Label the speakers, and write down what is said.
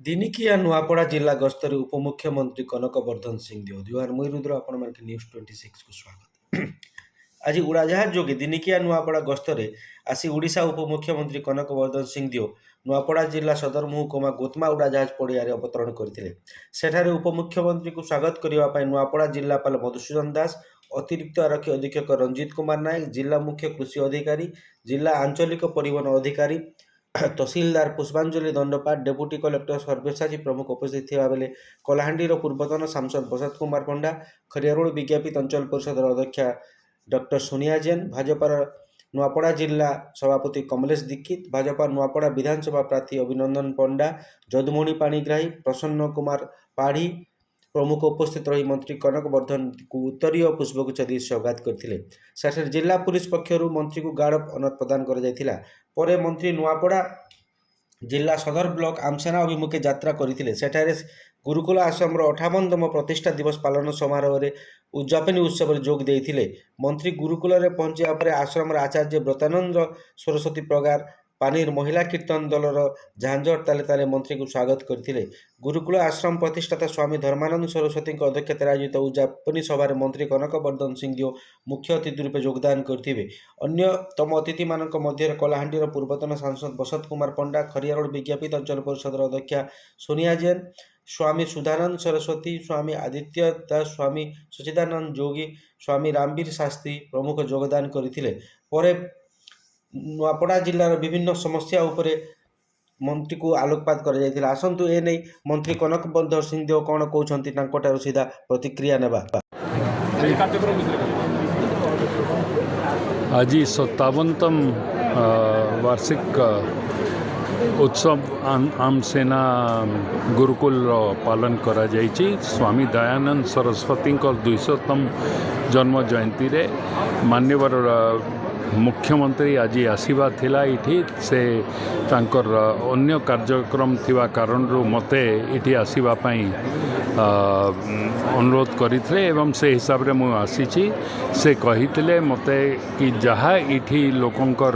Speaker 1: ଦିନିକିଆ ନୂଆପଡ଼ା ଜିଲ୍ଲା ଗସ୍ତରେ ଉପମୁଖ୍ୟମନ୍ତ୍ରୀ କନକ ବର୍ଦ୍ଧନ ସିଂଦେଓ ଜୁହାର ମୁଇଁ ରୁଦ୍ର ଆପଣମାନଙ୍କୁ ନ୍ୟୁଜ୍ 26କୁ ସ୍ୱାଗତ। ଆଜି ଉଡ଼ାଜାହାଜ ଯୋଗେ ଦିନିକିଆ ନୂଆପଡ଼ା ଗସ୍ତରେ ଆସି ଓଡ଼ିଶା ଉପମୁଖ୍ୟମନ୍ତ୍ରୀ କନକ ବର୍ଦ୍ଧନ ସିଂଦେଓ ନୂଆପଡ଼ା ଜିଲ୍ଲା ସଦର ମହକୁମା ଗୋତମା ଉଡ଼ାଜାହାଜ ପଡ଼ିଆରେ ଅବତରଣ କରିଥିଲେ। ସେଠାରେ ଉପମୁଖ୍ୟମନ୍ତ୍ରୀଙ୍କୁ ସ୍ୱାଗତ କରିବା ପାଇଁ ନୂଆପଡ଼ା ଜିଲ୍ଲାପାଳ ମଧୁସୂଦନ ଦାସ, ଅତିରିକ୍ତ ଆରକ୍ଷୀ ଅଧୀକ୍ଷକ ରଞ୍ଜିତ କୁମାର ନାୟକ, ଜିଲ୍ଲା ମୁଖ୍ୟ କୃଷି ଅଧିକାରୀ, ଜିଲ୍ଲା ଆଞ୍ଚଳିକ ପରିବହନ ଅଧିକାରୀ, ତହସିଲଦାର ପୁଷ୍ପାଞ୍ଜଳି ଦଣ୍ଡପାଟ, ଡେପୁଟି କଲେକ୍ଟର ସର୍ବେସାଜୀ ପ୍ରମୁଖ ଉପସ୍ଥିତ ଥିବା ବେଳେ କଳାହାଣ୍ଡିର ପୂର୍ବତନ ସାଂସଦ ବସନ୍ତ କୁମାର ପଣ୍ଡା, ଖରିଆରୋଡ଼ ବିଜ୍ଞାପିତ ଅଞ୍ଚଳ ପରିଷଦର ଅଧ୍ୟକ୍ଷା ଡକ୍ଟର ସୋନିଆ ଜୈନ, ଭାଜପାର ନୂଆପଡ଼ା ଜିଲ୍ଲା ସଭାପତି କମଲେଶ ଦୀକ୍ଷିତ, ଭାଜପା ନୂଆପଡ଼ା ବିଧାନସଭା ପ୍ରାର୍ଥୀ ଅଭିନନ୍ଦନ ପଣ୍ଡା, ଯଦୁମଣି ପାଣିଗ୍ରାହୀ, ପ୍ରସନ୍ନ କୁମାର ପାଢ଼ୀ ପ୍ରମୁଖ ଉପସ୍ଥିତ ରହି ମନ୍ତ୍ରୀ କନକ ବର୍ଦ୍ଧନଙ୍କୁ ଉତ୍ତରୀୟ ପୁଷ୍ପଗୁଚ୍ଛ ଦେଇ ସ୍ୱାଗତ କରିଥିଲେ। ସେଠାରେ ଜିଲ୍ଲା ପୁଲିସ ପକ୍ଷରୁ ମନ୍ତ୍ରୀଙ୍କୁ ଗାର୍ଡ ଅଫ୍ ଅନର ପ୍ରଦାନ କରାଯାଇଥିଲା। ପରେ ମନ୍ତ୍ରୀ ନୂଆପଡ଼ା ଜିଲ୍ଲା ସଦର ବ୍ଲକ ଆମସେନା ଅଭିମୁଖେ ଯାତ୍ରା କରିଥିଲେ। ସେଠାରେ ଗୁରୁକୁଳ ଆଶ୍ରମର 58ତମ ପ୍ରତିଷ୍ଠା ଦିବସ ପାଳନ ସମାରୋହରେ ଉଦ୍ଯାପନୀ ଉତ୍ସବରେ ଯୋଗ ଦେଇଥିଲେ। ମନ୍ତ୍ରୀ ଗୁରୁକୁଳରେ ପହଞ୍ଚିବା ପରେ ଆଶ୍ରମର ଆଚାର୍ଯ୍ୟ ବ୍ରତାନନ୍ଦ ସରସ୍ୱତୀ ପ୍ରଗାର ପାନିର ମହିଳା କୀର୍ତ୍ତନ ଦଳର ଝାଞ୍ଜର ତାଳେ ତାଳେ ମନ୍ତ୍ରୀଙ୍କୁ ସ୍ୱାଗତ କରିଥିଲେ। ଗୁରୁକୁଳ ଆଶ୍ରମ ପ୍ରତିଷ୍ଠାତା ସ୍ୱାମୀ ଧର୍ମାନନ୍ଦ ସରସ୍ୱତୀଙ୍କ ଅଧ୍ୟକ୍ଷତାରେ ଆୟୋଜିତ ଉଦ୍ଯାପନୀ ସଭାରେ ମନ୍ତ୍ରୀ କନକ ବର୍ଦ୍ଧନ ସିଂଦେଓ ମୁଖ୍ୟ ଅତିଥି ରୂପେ ଯୋଗଦାନ କରିଥିବେ। ଅନ୍ୟତମ ଅତିଥିମାନଙ୍କ ମଧ୍ୟରେ କଳାହାଣ୍ଡିର ପୂର୍ବତନ ସାଂସଦ ବସନ୍ତ କୁମାର ପଣ୍ଡା, ଖରିଆରୋଡ଼ ବିଜ୍ଞାପିତ ଅଞ୍ଚଳ ପରିଷଦର ଅଧ୍ୟକ୍ଷା ସୋନିଆ ଜୈନ, ସ୍ୱାମୀ ସୁଧାନନ୍ଦ ସରସ୍ୱତୀ, ସ୍ୱାମୀ ଆଦିତ୍ୟ ଦାସ, ସ୍ୱାମୀ ସଚ୍ଚିଦାନନ୍ଦ ଯୋଗୀ, ସ୍ୱାମୀ ରାମବୀର ଶାସ୍ତ୍ରୀ ପ୍ରମୁଖ ଯୋଗଦାନ କରିଥିଲେ। ପରେ ନୂଆପଡ଼ା ଜିଲ୍ଲାର ବିଭିନ୍ନ ସମସ୍ୟା ଉପରେ ମନ୍ତ୍ରୀଙ୍କୁ ଆଲୋକପାତ କରାଯାଇଥିଲା। ଆସନ୍ତୁ ଏ ନେଇ ମନ୍ତ୍ରୀ କନକ ବର୍ଦ୍ଧନ ସିଂଦେଓ କ'ଣ କହୁଛନ୍ତି ତାଙ୍କଠାରୁ ସିଧା ପ୍ରତିକ୍ରିୟା ନେବା।
Speaker 2: आज 57तम वार्षिक उत्सव आमसेना गुरुकुल पालन करा जाइछि। स्वामी दयानंद सरस्वती 200तम जन्म जयंती रे मान्यवर मुख्यमंत्री आज आसवा थिला इठी से तांकर अन्य कार्यक्रम थिबा कारण मते इठी आसवा पई अनुरोध करते एवं से हिसाब रे मु आसी से कही मते कि जहाँ इठी लोकंकर